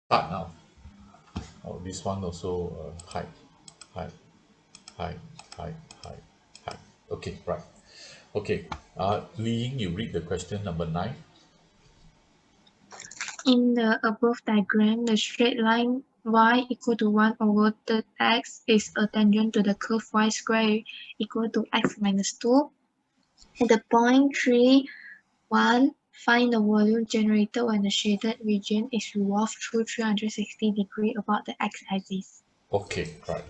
Start now. Oh, this one also height, height, height, height, height, height. Okay, right. Okay. Li Ying, you read the question number 9. In the above diagram, the straight line y equal to 1 over the x is a tangent to the curve y squared equal to x minus 2. At the point 3, 1, find the volume generated when the shaded region is revolved through 360 degrees about the x-axis. Okay, right.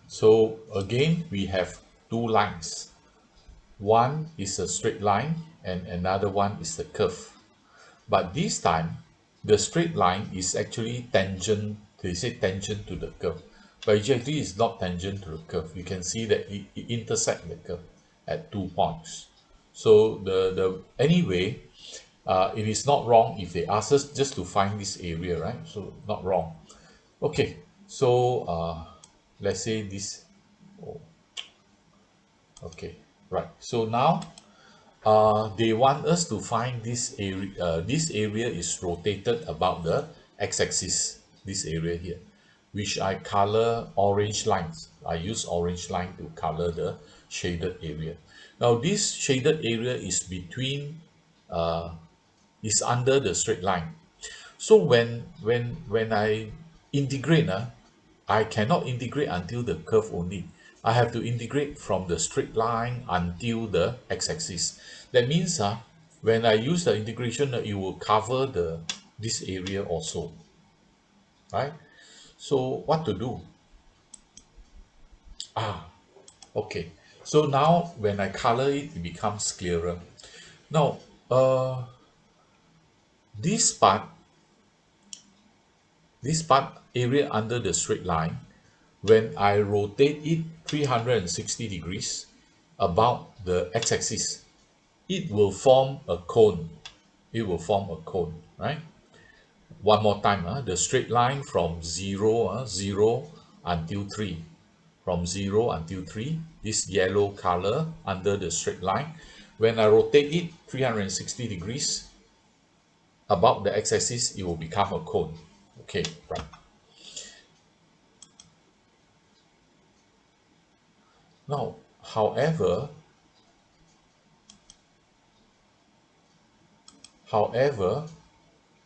So again, we have two lines. One is a straight line and another one is the curve. But this time, the straight line is actually tangent, they say tangent to the curve. But it actually is not tangent to the curve. You can see that it intersects the curve at 2 points. So anyway, it is not wrong if they ask us just to find this area, right? So not wrong. Okay, so let's say this. Oh, okay, right. So now they want us to find this area. This area is rotated about the x-axis. This area here, which I color orange lines. I use orange line to color the shaded area. Now this shaded area is between, is under the straight line. So when I integrate, I cannot integrate until the curve only. I have to integrate from the straight line until the x-axis. That means when I use the integration, it will cover this area also, right? So what to do? Ah, okay. So now when I color it, it becomes clearer. Now, this part, this part area under the straight line, when I rotate it 360 degrees about the x-axis, it will form a cone. It will form a cone, right? One more time, the straight line from 0 until 3. From 0 until 3, this yellow color under the straight line. When I rotate it 360 degrees about the x-axis, it will become a cone. Okay, right. Now, however,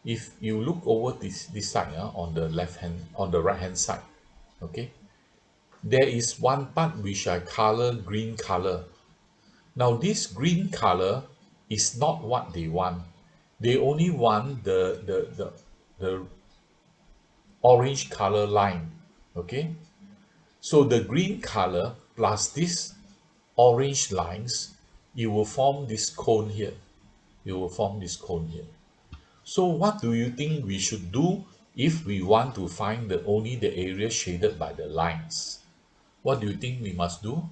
if you look over this side, on the left hand, on the right hand side, okay, there is one part which I color green color. Now this green color is not what they want. They only want the orange color line. Okay, so the green color plus this orange lines, you will form this cone here. You will form this cone here. So what do you think we should do if we want to find only the area shaded by the lines? What do you think we must do?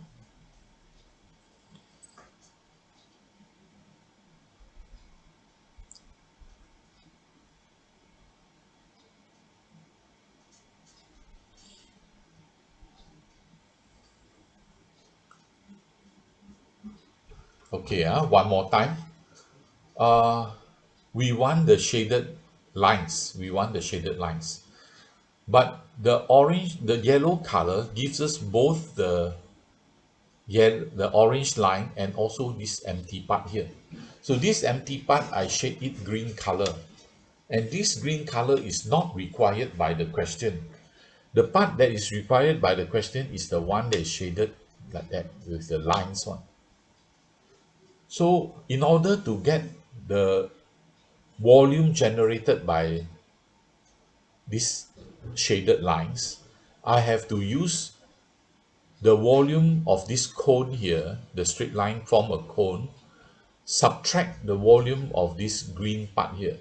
Okay, one more time. Uh, we want the shaded lines. We want the shaded lines. But the yellow color gives us both the orange line and also this empty part here. So this empty part, I shade it green color. And this green color is not required by the question. The part that is required by the question is the one that is shaded like that with the lines one. So in order to get the volume generated by these shaded lines, I have to use the volume of this cone here, the straight line from a cone, subtract the volume of this green part here.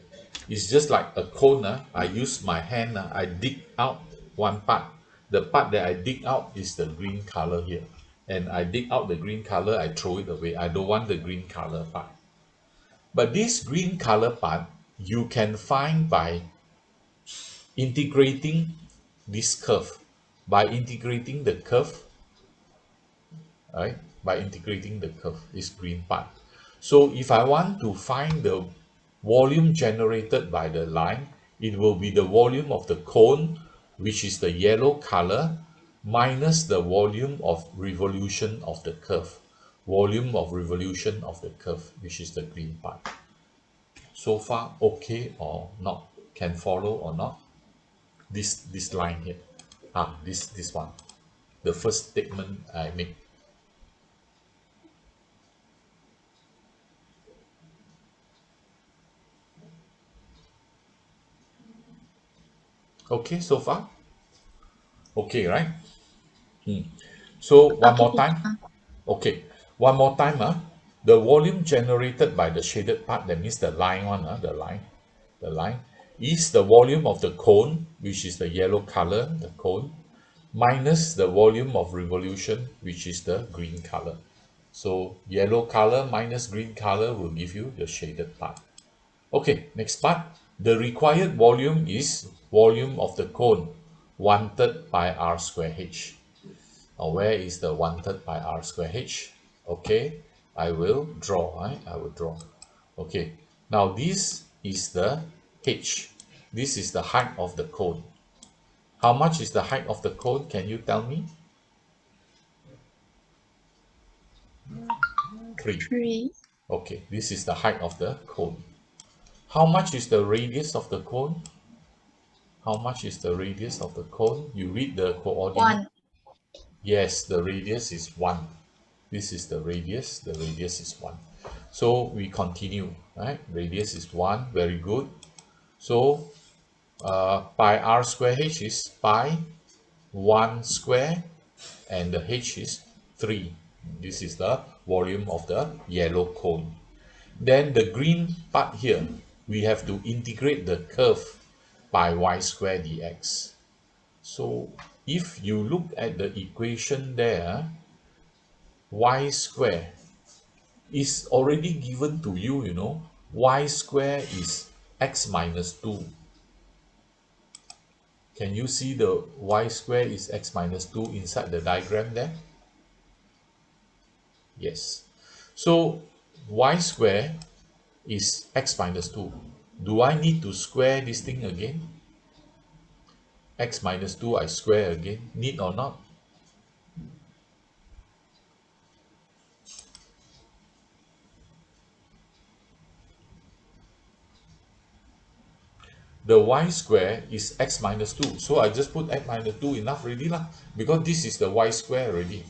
It's just like a cone. I use my hand, I dig out one part. The part that I dig out is the green color here. And I dig out the green color, I throw it away. I don't want the green color part. But this green color part, you can find by integrating this curve. By integrating the curve, right? By integrating the curve, this green part. So if I want to find the volume generated by the line, it will be the volume of the cone, which is the yellow color, minus the volume of revolution of the curve. Volume of revolution of the curve, which is the green part. So far, okay or not? Can follow or not? This line here. This one. The first statement I make. Okay, so far? Okay, right? So one Okay, more time. teacher. Okay, one more time. The volume generated by the shaded part, that means the line one, the line, is the volume of the cone, which is the yellow color, the cone, minus the volume of revolution, which is the green color. So yellow color minus green color will give you the shaded part. Okay, next part. The required volume is volume of the cone, 1/3 by r square h. Now, where is the 1/3 by r square h? Okay, I will draw. Right? I will draw. Okay, now this is the h. This is the height of the cone. How much is the height of the cone? Can you tell me? 3. 3. Okay, this is the height of the cone. How much is the radius of the cone? How much is the radius of the cone? You read the coordinate. 1. Yes, the radius is 1. This is the radius. The radius is 1. So we continue, right? Radius is 1. Very good. So pi r square h is pi 1 square, and the h is 3. This is the volume of the yellow cone. Then the green part here, we have to integrate the curve by y square dx. So if you look at the equation there, y square is already given to you, y square is x minus 2. Can you see the y square is x minus 2 inside the diagram there? Yes. So y square is x minus 2. Do I need to square this thing again? X minus 2 I square again. Need or not? The y square is x minus 2. So I just put x minus 2 enough already lah. Because this is the y square already.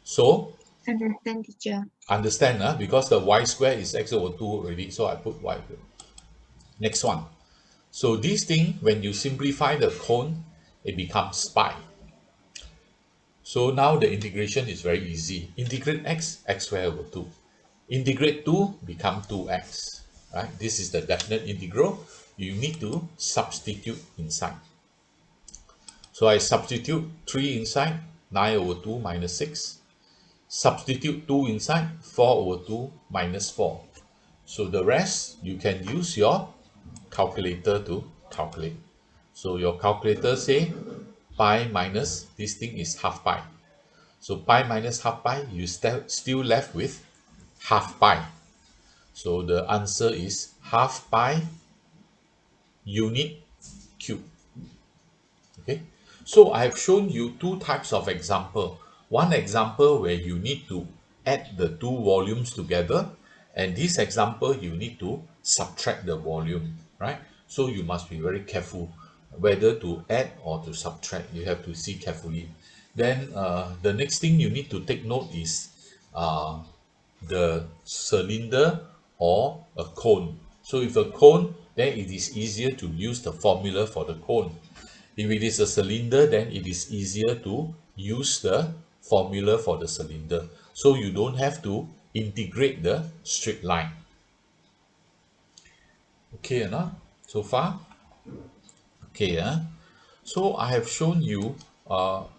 So Understand, teacher. understand, because the y square is x over 2 already. So I put y. Next one. So this thing, when you simplify the cone, it becomes pi. So now the integration is very easy. Integrate x, x square over 2. Integrate 2, become 2x. Right? This is the definite integral. You need to substitute inside. So I substitute 3 inside, 9 over 2 minus 6. Substitute 2 inside, 4 over 2 minus 4. So the rest, you can use your calculator to calculate. So your calculator say pi minus, this thing is half pi. So pi minus half pi, you still left with half pi. So the answer is half pi unit cube. Okay, so I have shown you two types of example. One example where you need to add the two volumes together, and this example you need to subtract the volume, right? So you must be very careful whether to add or to subtract. You have to see carefully. Then the next thing you need to take note is the cylinder or a cone. So if a cone, then it is easier to use the formula for the cone. If it is a cylinder, then it is easier to use the formula for the cylinder. So you don't have to integrate the straight line. Okay, or not? So far? Okay, so I have shown you all